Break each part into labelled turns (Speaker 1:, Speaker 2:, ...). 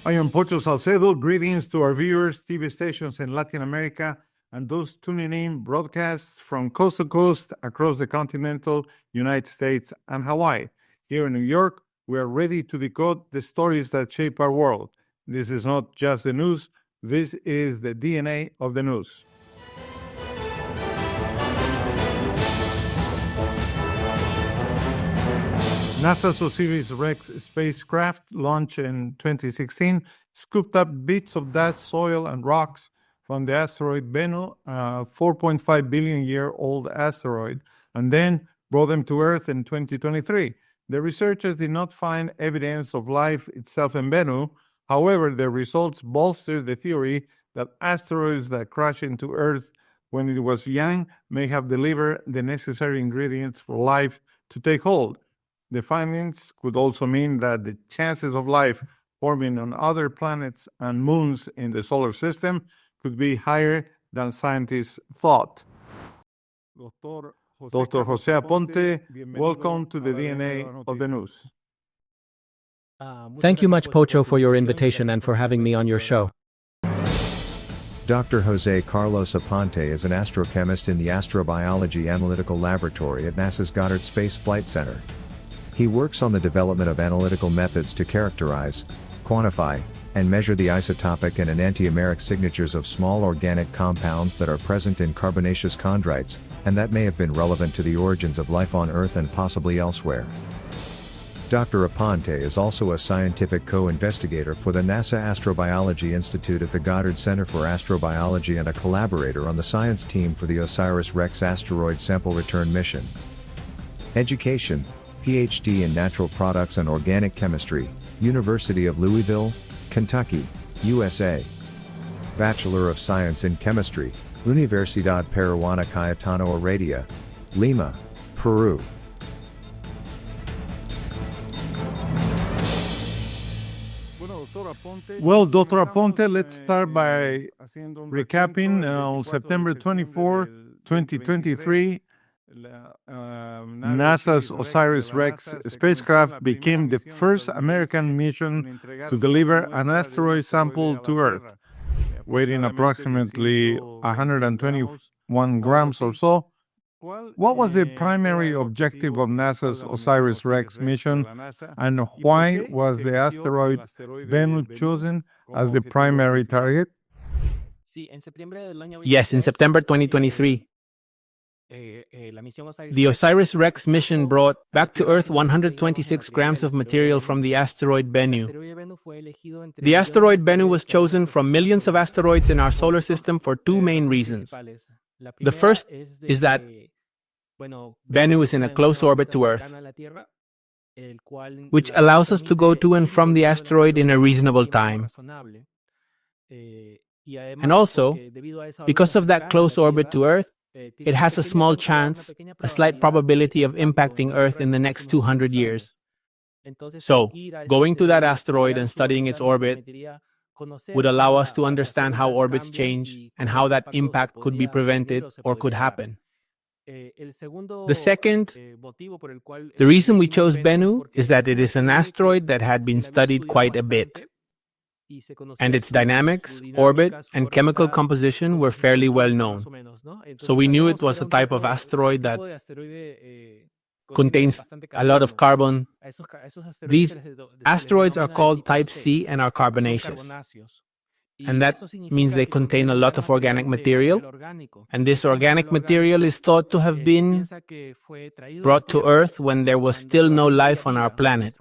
Speaker 1: I am Pocho Salcedo. Greetings to our viewers, TV stations in Latin America, and those tuning in broadcasts from coast to coast across the continental United States and Hawaii. Here in New York, we are ready to decode the stories that shape our world. This is not just the news, this is the DNA of the news. NASA's OSIRIS-REx spacecraft, launched in 2016, scooped up bits of dust, soil, and rocks from the asteroid Bennu, a 4.5 billion-year-old asteroid, and then brought them to Earth in 2023. The researchers did not find evidence of life itself in Bennu. However, the results bolstered the theory that asteroids that crash into Earth when it was young may have delivered the necessary ingredients for life to take hold. The findings could also mean that the chances of life forming on other planets and moons in the solar system could be higher than scientists thought. Dr. José Aponte, welcome to the DNA of the news.
Speaker 2: Thank you much, Pocho, for your invitation and for having me on your show.
Speaker 3: Dr. José Carlos Aponte is an astrochemist in the Astrobiology Analytical Laboratory at NASA's Goddard Space Flight Center. He works on the development of analytical methods to characterize, quantify, and measure the isotopic and enantiomeric signatures of small organic compounds that are present in carbonaceous chondrites, and that may have been relevant to the origins of life on Earth and possibly elsewhere. Dr. Aponte is also a scientific co-investigator for the NASA Astrobiology Institute at the Goddard Center for Astrobiology and a collaborator on the science team for the OSIRIS-REx asteroid sample return mission. Education: PhD in Natural Products and Organic Chemistry, University of Louisville, Kentucky, USA. Bachelor of Science in Chemistry, Universidad Peruana Cayetano Heredia, Lima, Peru.
Speaker 1: Well, Dr. Aponte, let's start by recapping. On September 24, 2023, NASA's OSIRIS-REx spacecraft became the first American mission to deliver an asteroid sample to Earth, weighing approximately 121 grams or so. What was the primary objective of NASA's OSIRIS-REx mission, and why was the asteroid Bennu chosen as the primary target?
Speaker 2: Yes, in September 2023, the OSIRIS-REx mission brought back to Earth 126 grams of material from the asteroid Bennu. The asteroid Bennu was chosen from millions of asteroids in our solar system for two main reasons. The first is that Bennu is in a close orbit to Earth, which allows us to go to and from the asteroid in a reasonable time. And also, because of that close orbit to Earth, it has a small chance, a slight probability of impacting Earth in the next 200 years. So, going to that asteroid and studying its orbit would allow us to understand how orbits change and how that impact could be prevented or could happen. The second, the reason we chose Bennu is that it is an asteroid that had been studied quite a bit, and its dynamics, orbit, and chemical composition were fairly well known. So we knew it was a type of asteroid that contains a lot of carbon. These asteroids are called Type C and are carbonaceous. And that means they contain a lot of organic material. And this organic material is thought to have been brought to Earth when there was still no life on our planet.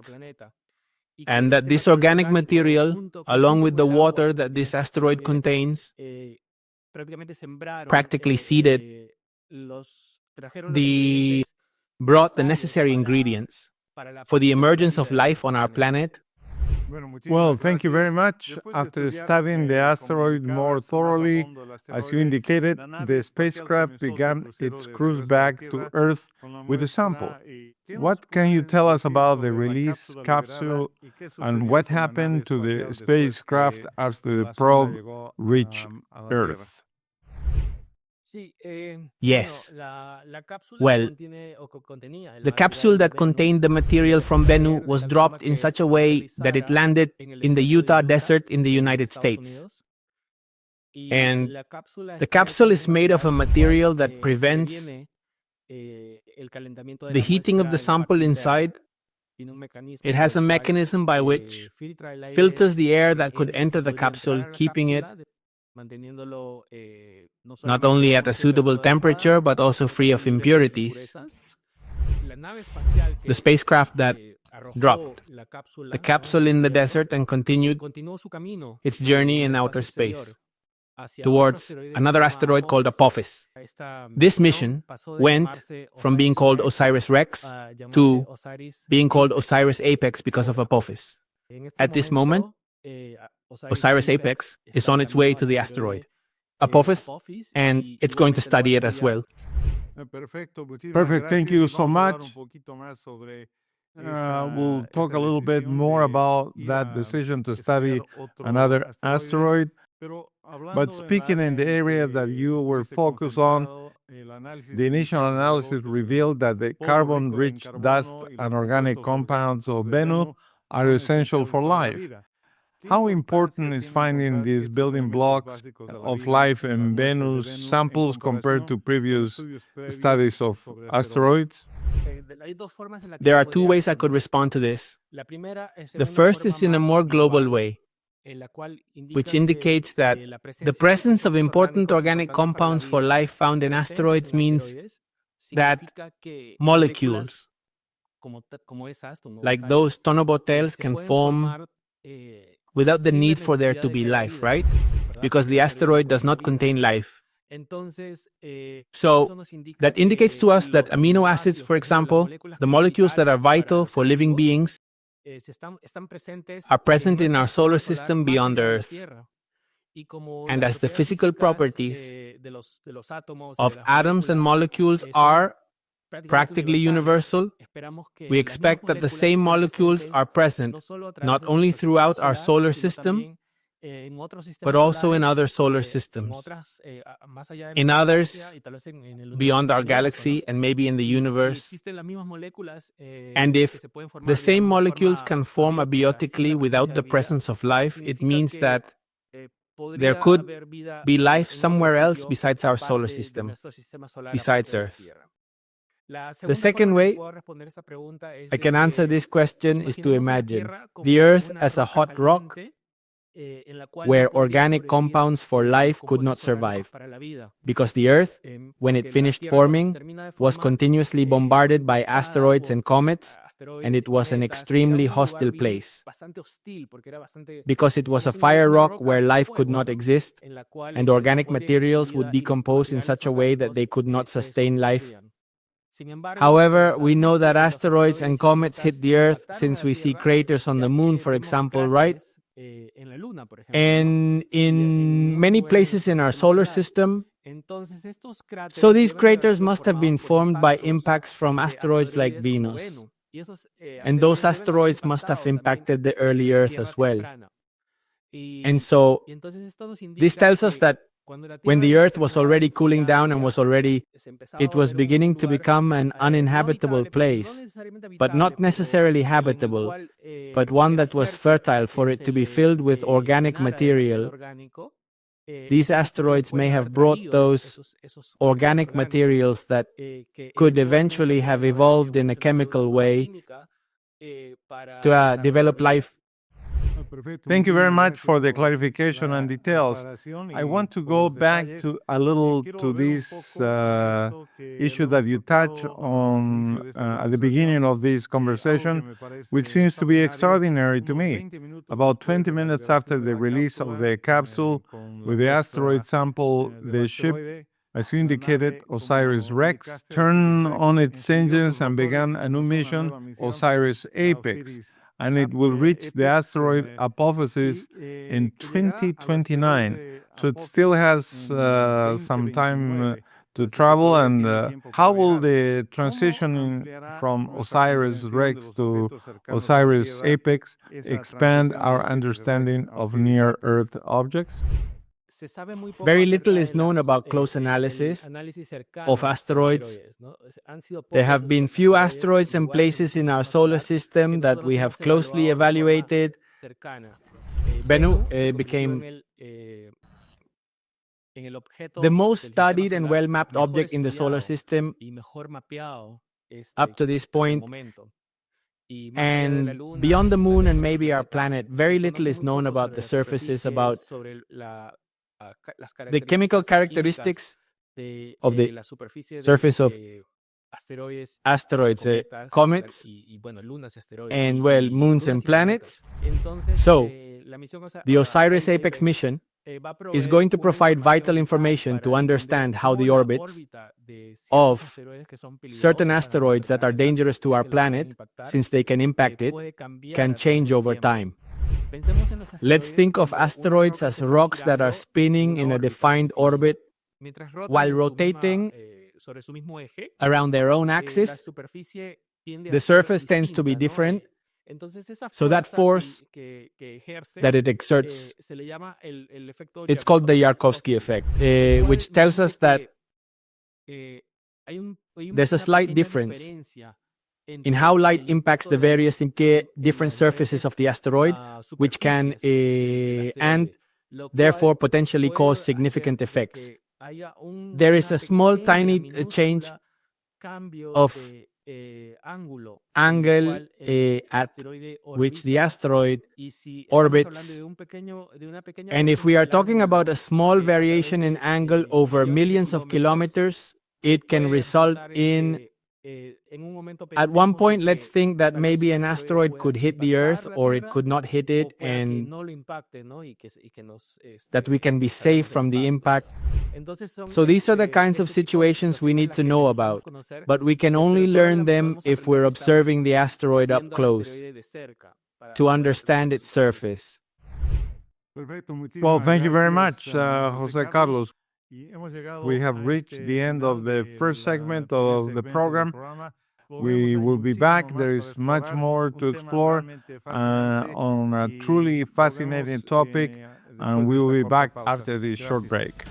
Speaker 2: And that this organic material, along with the water that this asteroid contains, practically seeded brought the necessary ingredients for the emergence of life on our planet.
Speaker 1: Well, thank you very much. After studying the asteroid more thoroughly, as you indicated, the spacecraft began its cruise back to Earth with a sample. What can you tell us about the release capsule and what happened to the spacecraft after the probe reached Earth?
Speaker 2: Yes. Well, the capsule that contained the material from Bennu was dropped in such a way that it landed in the Utah desert in the United States. And the capsule is made of a material that prevents the heating of the sample inside. It has a mechanism by which filters the air that could enter the capsule, keeping it not only at a suitable temperature but also free of impurities. The spacecraft that dropped the capsule in the desert and continued its journey in outer space towards another asteroid called Apophis. This mission went from being called OSIRIS-REx to being called OSIRIS-APEX because of Apophis. At this moment, OSIRIS-APEX is on its way to the asteroid Apophis, and it's going to study it as well.
Speaker 1: Perfect. Thank you so much. We'll talk a little bit more about that decision to study another asteroid. But speaking in the area that you were focused on, the initial analysis revealed that the carbon-rich dust and organic compounds of Bennu are essential for life. How important is finding these building blocks of life in Bennu's samples compared to previous studies of asteroids?
Speaker 2: There are two ways I could respond to this. The first is in a more global way, which indicates that the presence of important organic compounds for life found in asteroids means that molecules like those tonobotels can form without the need for there to be life, right? Because the asteroid does not contain life. So that indicates to us that amino acids, for example, the molecules that are vital for living beings, are present in our solar system beyond Earth. And as the physical properties of atoms and molecules are practically universal, we expect that the same molecules are present not only throughout our solar system, but also in other solar systems, in others beyond our galaxy and maybe in the universe. And if the same molecules can form abiotically without the presence of life, it means that there could be life somewhere else besides our solar system, besides Earth. The second way I can answer this question is to imagine the Earth as a hot rock where organic compounds for life could not survive, because the Earth, when it finished forming, was continuously bombarded by asteroids and comets, and it was an extremely hostile place, because it was a fire rock where life could not exist, and organic materials would decompose in such a way that they could not sustain life. However, we know that asteroids and comets hit the Earth since we see craters on the Moon, for example, right? And in many places in our solar system. So these craters must have been formed by impacts from asteroids like Venus. And those asteroids must have impacted the early Earth as well. And so this tells us that when the Earth was already cooling down and it was beginning to become an uninhabitable place, but not necessarily habitable, but one that was fertile for it to be filled with organic material. These asteroids may have brought those organic materials that could eventually have evolved in a chemical way to develop life.
Speaker 1: Thank you very much for the clarification and details. I want to go back to a little to this issue that you touched on at the beginning of this conversation, which seems to be extraordinary to me. About 20 minutes after the release of the capsule with the asteroid sample, the ship, as you indicated, OSIRIS-REx, turned on its engines and began a new mission, OSIRIS-APEX. And it will reach the asteroid Apophis in 2029. So it still has some time to travel. And how will the transition from OSIRIS-REx to OSIRIS-APEX expand our understanding of near-Earth objects?
Speaker 2: Very little is known about close analysis of asteroids. There have been few asteroids and places in our solar system that we have closely evaluated. Bennu became the most studied and well-mapped object in the solar system up to this point. And beyond the moon and maybe our planet, very little is known about the surfaces, about the chemical characteristics of the surface of asteroids, comets, and, well, moons and planets. So, the OSIRIS-REx mission is going to provide vital information to understand how the orbits of certain asteroids that are dangerous to our planet, since they can impact it, can change over time. Let's think of asteroids as rocks that are spinning in a defined orbit while rotating around their own axis. The surface tends to be different. So that force that it exerts, it's called the Yarkovsky effect, which tells us that there's a slight difference in how light impacts the various different surfaces of the asteroid, which can and therefore potentially cause significant effects. There is a small, tiny change of angle at which the asteroid orbits. And if we are talking about a small variation in angle over millions of kilometers, it can result in, at one point, let's think that maybe an asteroid could hit the Earth or it could not hit it, and that we can be safe from the impact. So these are the kinds of situations we need to know about, but we can only learn them if we're observing the asteroid up close to understand its surface.
Speaker 1: Well, thank you very much, Jose Carlos. We have reached the end of the first segment of the program. We will be back. There is much more to explore on a truly fascinating topic, and we will be back after this short break.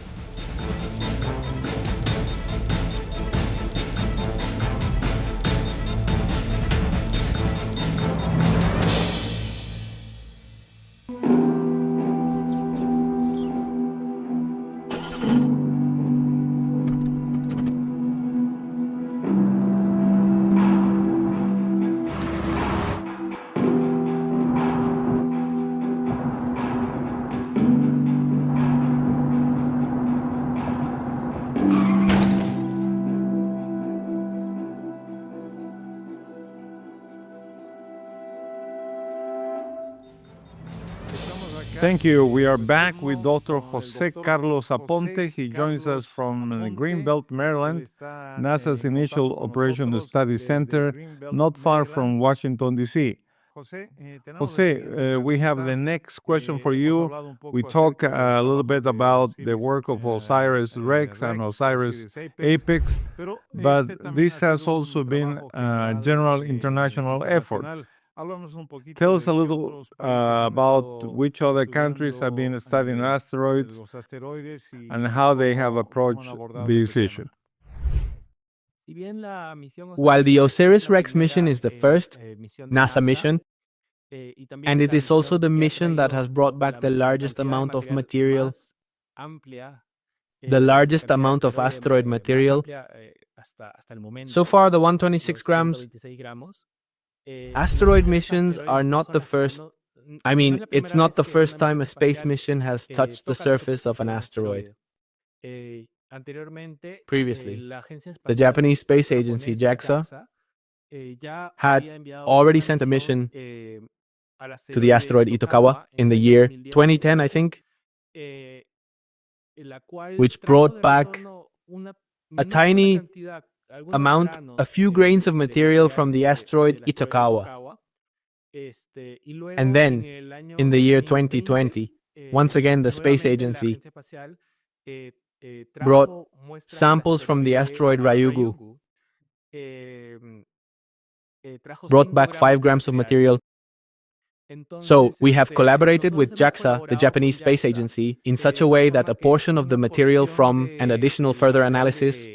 Speaker 1: Thank you. We are back with Dr. Jose Carlos Aponte. He joins us from Greenbelt, Maryland, NASA's Initial Operation Study Center, not far from Washington, D.C. Jose, we have the next question for you. We talk a little bit about the work of OSIRIS-REx and OSIRIS-APEX, but this has also been a general international effort. Tell us a little about which other countries have been studying asteroids and how they have approached this issue.
Speaker 2: While the OSIRIS-REx mission is the first NASA mission, and it is also the mission that has brought back the largest amount of material, the largest amount of asteroid material, so far the 126 grams, asteroid missions are not the first. I mean, it's not the first time a space mission has touched the surface of an asteroid. Previously, the Japanese space agency JAXA had already sent a mission to the asteroid Itokawa in the year 2010, I think, which brought back a tiny amount, a few grains of material from the asteroid Itokawa. And then, in the year 2020, once again the space agency brought samples from the asteroid Ryugu, brought back 5 grams of material, So, we have collaborated with JAXA, the Japanese Space Agency, in such a way that a portion of the material from and additional further analysis,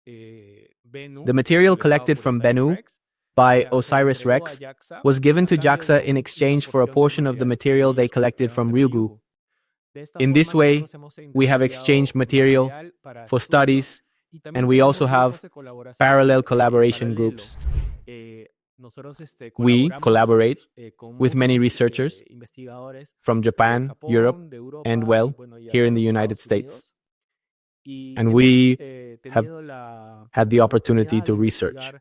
Speaker 2: the material collected from Bennu by OSIRIS-REx, was given to JAXA in exchange for a portion of the material they collected from Ryugu. In this way, we have exchanged material for studies, and we also have parallel collaboration groups. We collaborate with many researchers from Japan, Europe, and well, here in the United States. And we have had the opportunity to research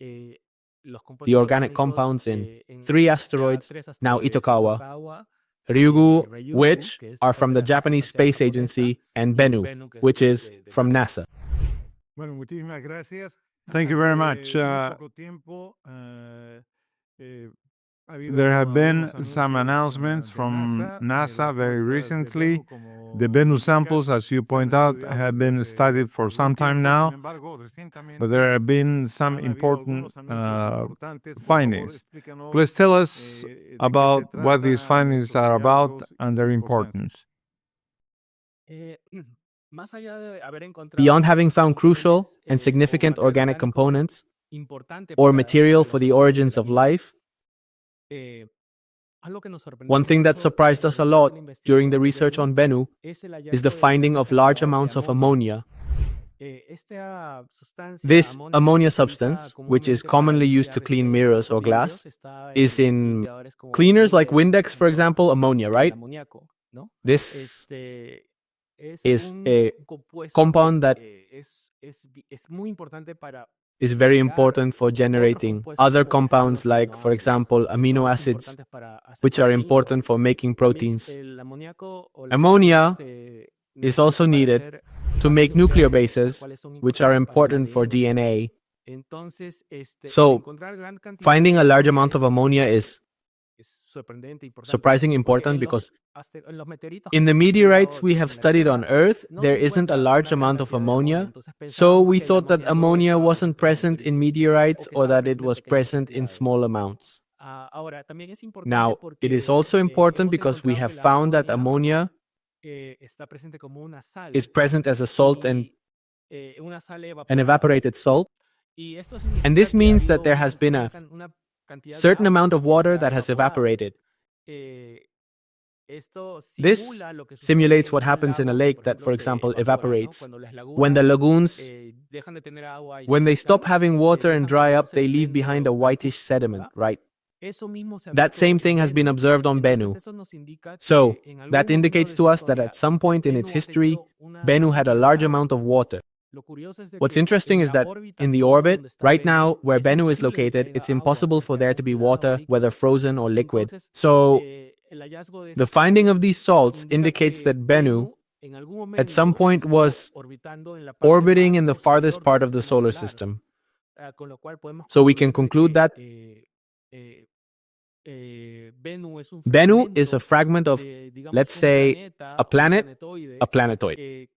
Speaker 2: the organic compounds in 3 asteroids, now Itokawa, Ryugu, which are from the Japanese Space Agency, and Bennu, which is from NASA.
Speaker 1: Thank you very much. There have been some announcements from NASA very recently. The Bennu samples, as you point out, have been studied for some time now, but there have been some important findings. Please tell us about what these findings are about and their importance.
Speaker 2: Beyond having found crucial and significant organic components or material for the origins of life, one thing that surprised us a lot during the research on Bennu is the finding of large amounts of ammonia. This ammonia substance, which is commonly used to clean mirrors or glass, is in cleaners like Windex, for example, ammonia, right? This is a compound that is very important for generating other compounds like, for example, amino acids, which are important for making proteins. Ammonia is also needed to make nuclear bases, which are important for DNA. So, finding a large amount of ammonia is surprisingly important because in the meteorites we have studied on Earth, there isn't a large amount of ammonia. So we thought that ammonia wasn't present in meteorites or that it was present in small amounts. Now, it is also important because we have found that ammonia is present as a salt and an evaporated salt. And this means that there has been a certain amount of water that has evaporated. This simulates what happens in a lake that, for example, evaporates. When the lagoons, when they stop having water and dry up, they leave behind a whitish sediment, right? That same thing has been observed on Bennu. So, that indicates to us that at some point in its history, Bennu had a large amount of water. What's interesting is that in the orbit, right now, where Bennu is located, it's impossible for there to be water, whether frozen or liquid. So, the finding of these salts indicates that Bennu, at some point, was orbiting in the farthest part of the solar system. So, we can conclude that Bennu is a fragment of, let's say, a planetoid,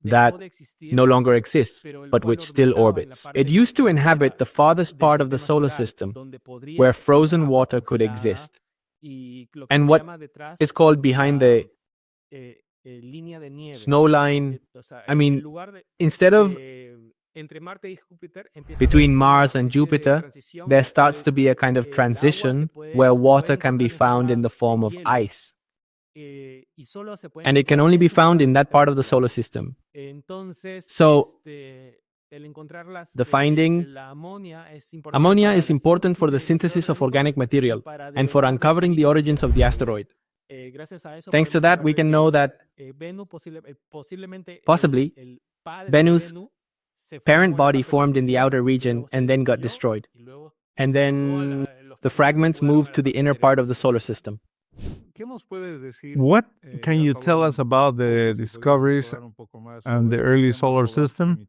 Speaker 2: that no longer exists, but which still orbits. It used to inhabit the farthest part of the solar system, where frozen water could exist. And what is called behind the snow line, instead of between Mars and Jupiter, there starts to be a kind of transition where water can be found in the form of ice. And it can only be found in that part of the solar system. So, the finding, ammonia is important for the synthesis of organic material and for uncovering the origins of the asteroid. Thanks to that, we can know that possibly Bennu's parent body formed in the outer region and then got destroyed. And then the fragments moved to the inner part of the solar system.
Speaker 1: What can you tell us about the discoveries and the early solar system?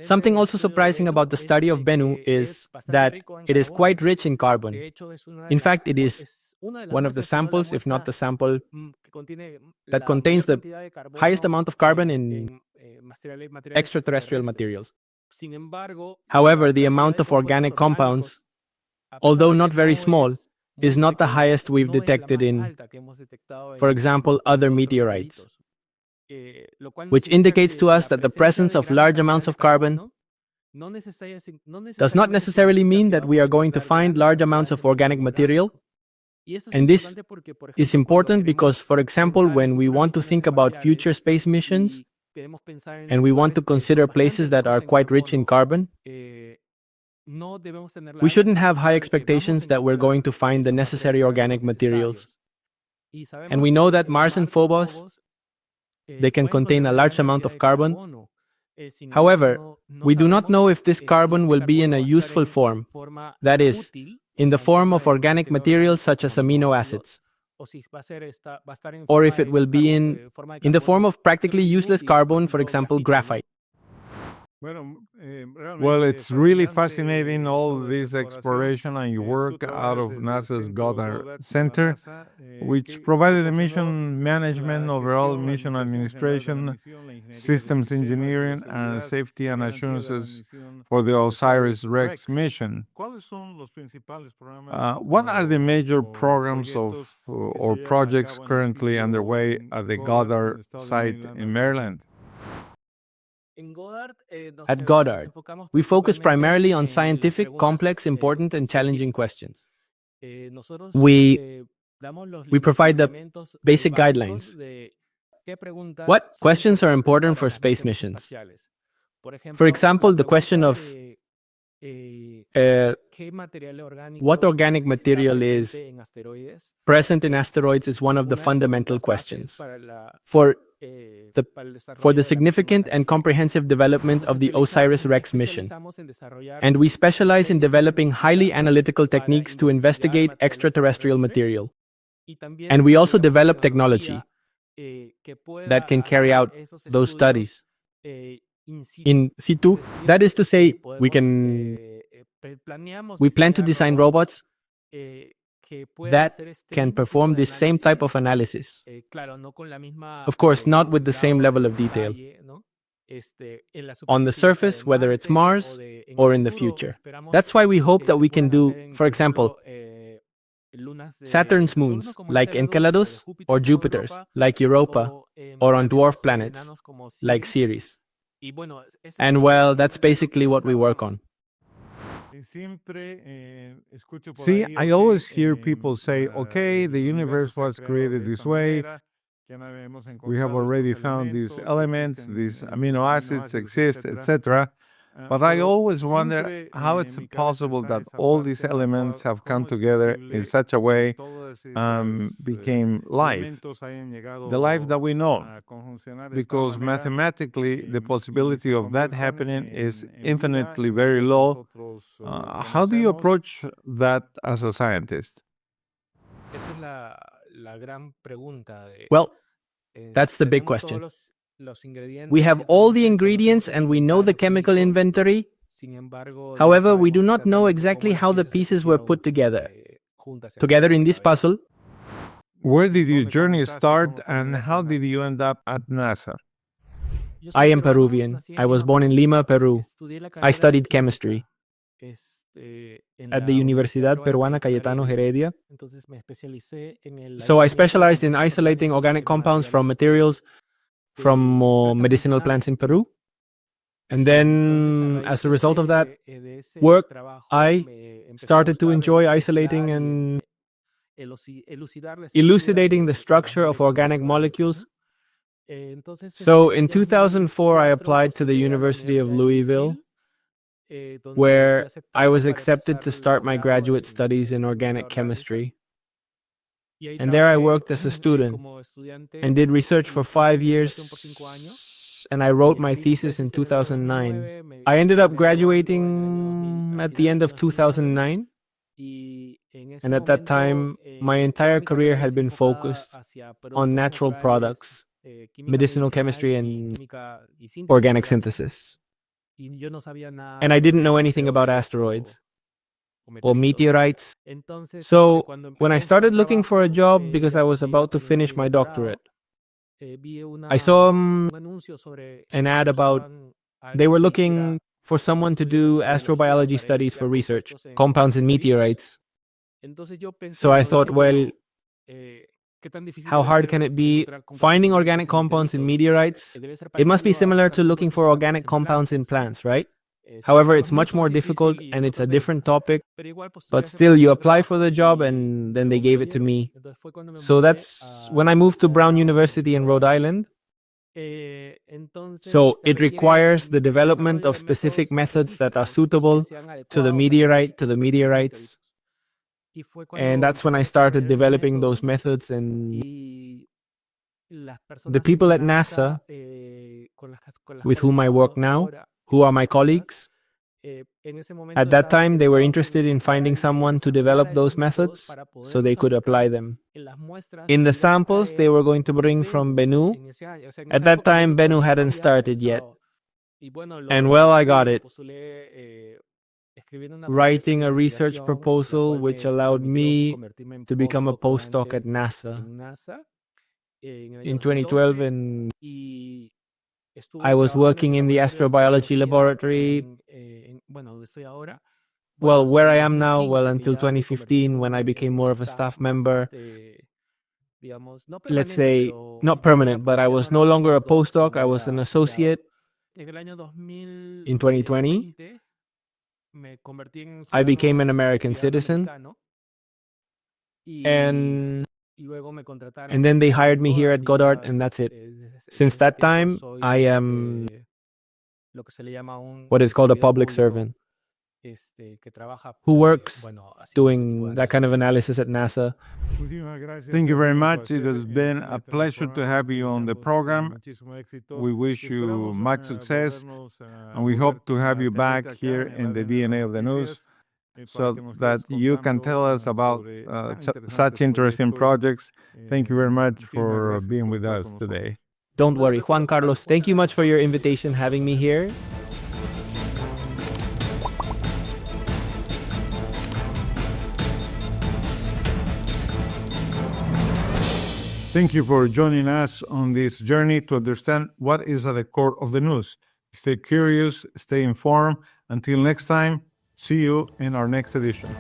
Speaker 2: Something also surprising about the study of Bennu is that it is quite rich in carbon. In fact, it is one of the samples, if not the sample, that contains the highest amount of carbon in extraterrestrial materials. However, the amount of organic compounds although not very small, is not the highest we've detected in, for example, other meteorites, which indicates to us that the presence of large amounts of carbon does not necessarily mean that we are going to find large amounts of organic material. And this is important because, for example, when we want to think about future space missions and we want to consider places that are quite rich in carbon, we shouldn't have high expectations that we're going to find the necessary organic materials. And we know that Mars and Phobos, they can contain a large amount of carbon. However, we do not know if this carbon will be in a useful form, that is, in the form of organic materials such as amino acids, or if it will be in the form of practically useless carbon, for example, graphite.
Speaker 1: Well, it's really fascinating, all this exploration and your work out of NASA's Goddard Center, which provided the mission management, overall mission administration, systems engineering, and safety and assurances for the OSIRIS-REx mission. What are the major programs of or projects currently underway at the Goddard site in Maryland?
Speaker 2: At Goddard, we focus primarily on scientific, complex, important, and challenging questions. We provide the basic guidelines. What questions are important for space missions? For example, the question of what organic material is present in asteroids is one of the fundamental questions for the significant and comprehensive development of the OSIRIS-REx mission. And we specialize in developing highly analytical techniques to investigate extraterrestrial material. And we also develop technology that can carry out those studies in situ. That is to say, we plan to design robots that can perform this same type of analysis. Of course, not with the same level of detail on the surface, whether it's Mars or in the future. That's why we hope that we can do, for example, Saturn's moons, like Enceladus, or Jupiter's, like Europa, or on dwarf planets, like Ceres. And well, that's basically what we work on.
Speaker 1: See, I always hear people say, okay, the universe was created this way. We have already found these elements, these amino acids exist, etc. But I always wonder how it's possible that all these elements have come together in such a way became life, the life that we know. Because mathematically, the possibility of that happening is infinitely very low. How do you approach that as a scientist?
Speaker 2: Well, that's the big question. We have all the ingredients and we know the chemical inventory. However, we do not know exactly how the pieces were put together in this puzzle.
Speaker 1: Where did your journey start and how did you end up at NASA?
Speaker 2: I am Peruvian. I was born in Lima, Peru. I studied chemistry at the Universidad Peruana Cayetano Heredia. So I specialized in isolating organic compounds from materials from medicinal plants in Peru. And then, as a result of that work, I started to enjoy isolating and elucidating the structure of organic molecules. So in 2004, I applied to the University of Louisville, where I was accepted to start my graduate studies in organic chemistry. And there I worked as a student and did research for 5 years, and I wrote my thesis in 2009. I ended up graduating at the end of 2009, and at that time, my entire career had been focused on natural products, medicinal chemistry, and organic synthesis. And I didn't know anything about asteroids or meteorites. So when I started looking for a job because I was about to finish my doctorate, I saw an ad about they were looking for someone to do astrobiology studies for research, compounds in meteorites. So I thought, well, how hard can it be finding organic compounds in meteorites? It must be similar to looking for organic compounds in plants, right? However, it's much more difficult and it's a different topic, but still you apply for the job and then they gave it to me. So that's when I moved to Brown University in Rhode Island. So it requires the development of specific methods that are suitable to the meteorites. And that's when I started developing those methods, and the people at NASA with whom I work now, who are my colleagues, at that time they were interested in finding someone to develop those methods so they could apply them. In the samples they were going to bring from Bennu, at that time Bennu hadn't started yet. And well, I got it. Writing a research proposal which allowed me to become a postdoc at NASA. In 2012, and I was working in the astrobiology laboratory. Well, where I am now, well, until 2015, when I became more of a staff member. Let's say, not permanent, but I was no longer a postdoc, I was an associate. In 2020, I became an American citizen. And then they hired me here at Goddard, and that's it. Since that time, I am what is called a public servant who works doing that kind of analysis at NASA.
Speaker 1: Thank you very much. It has been a pleasure to have you on the program. We wish you much success, and we hope to have you back here in the DNA of the News so that you can tell us about such interesting projects. Thank you very much for being with us today.
Speaker 2: Don't worry, Juan Carlos, thank you much for your invitation, having me here.
Speaker 1: Thank you for joining us on this journey to understand what is at the core of the news. Stay curious, stay informed. Until next time, see you in our next edition.